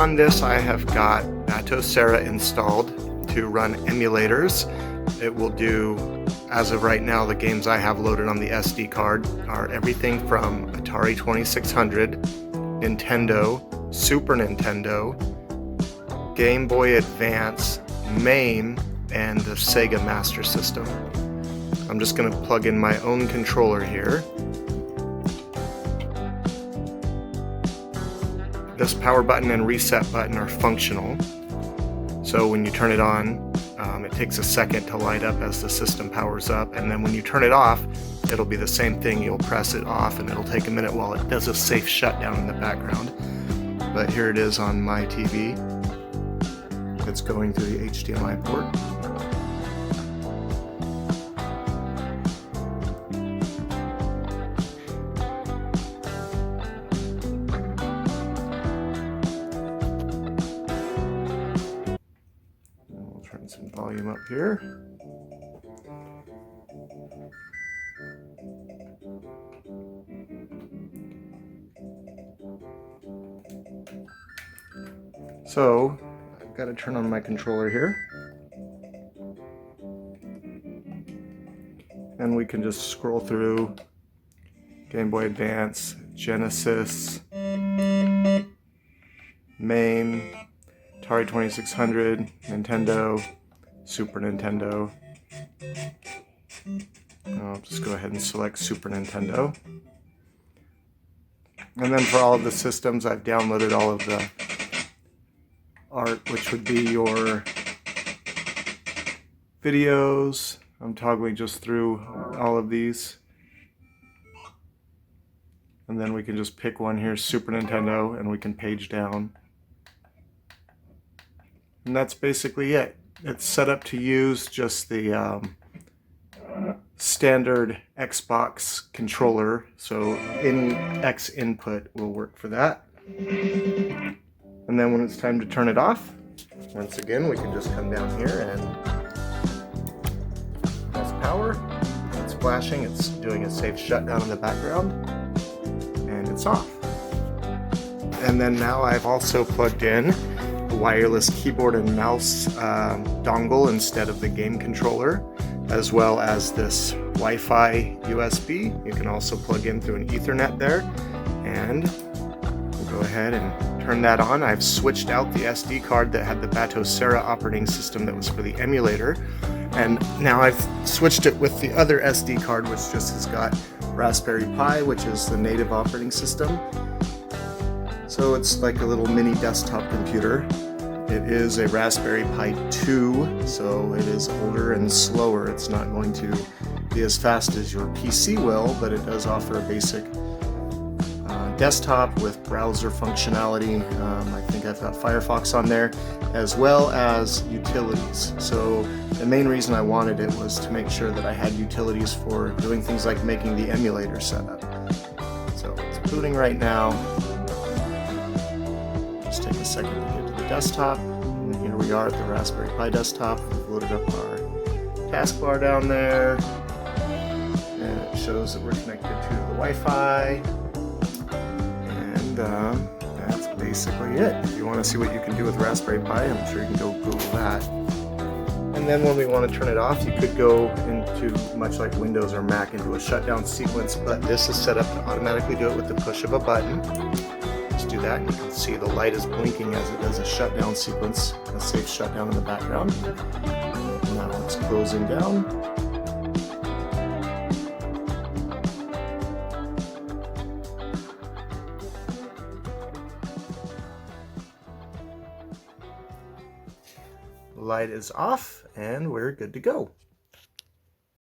on this I have got Batocera installed to run emulators. It will do, as of right now, the games I have loaded on the SD card are everything from Atari 2600, Nintendo, Super Nintendo, Game Boy Advance, MAME, and the Sega Master System. I'm just going to plug in my own controller here. This power button and reset button are functional, so when you turn it on, it takes a second to light up as the system powers up, and then when you turn it off, it'll be the same thing. You'll press it off and it'll take a minute while it does a safe shutdown in the background. But here it is on my TV. It's going through the HDMI port. Turn some volume up here. So I've got to turn on my controller here, and we can just scroll through Game Boy Advance, Genesis, MAME, Atari 2600, Nintendo, Super Nintendo. I'll just go ahead and select Super Nintendo. And then for all of the systems, I've downloaded all of the art, which would be your videos. I'm toggling just through all of these. And then we can just pick one here, Super Nintendo, and we can page down. And that's basically it. It's set up to use just the standard Xbox controller, so any X input will work for that. And then when it's time to turn it off, once again, we can just come down here and press power. It's flashing, it's doing a safe shutdown in the background, and it's off. And then now I've also plugged in wireless keyboard and mouse dongle instead of the game controller, as well as this Wi-Fi USB. You can also plug in through an Ethernet there, and we'll go ahead and turn that on. I've switched out the SD card that had the Batocera operating system that was for the emulator, and now I've switched it with the other SD card, which just has got Raspberry Pi, which is the native operating system. So it's like a little mini desktop computer. It is a Raspberry Pi 2, so it is older and slower. It's not going to be as fast as your PC will, but it does offer a basic desktop with browser functionality. I think I've got Firefox on there, as well as utilities. So the main reason I wanted it was to make sure that I had utilities for doing things like making the emulator setup. So it's booting right now. Just take a second to get to the desktop. And here we are at the Raspberry Pi desktop. We've loaded up our taskbar down there. And it shows that we're connected to the Wi-Fi. And that's basically it. If you want to see what you can do with Raspberry Pi, I'm sure you can go Google that. And then when we want to turn it off, you could go into, much like Windows or Mac, into a shutdown sequence, but this is set up to automatically do it with the push of a button. Just do that, and you can see the light is blinking as it does a shutdown sequence, a safe shutdown in the background. Now it's closing down. Light is off, and we're good to go.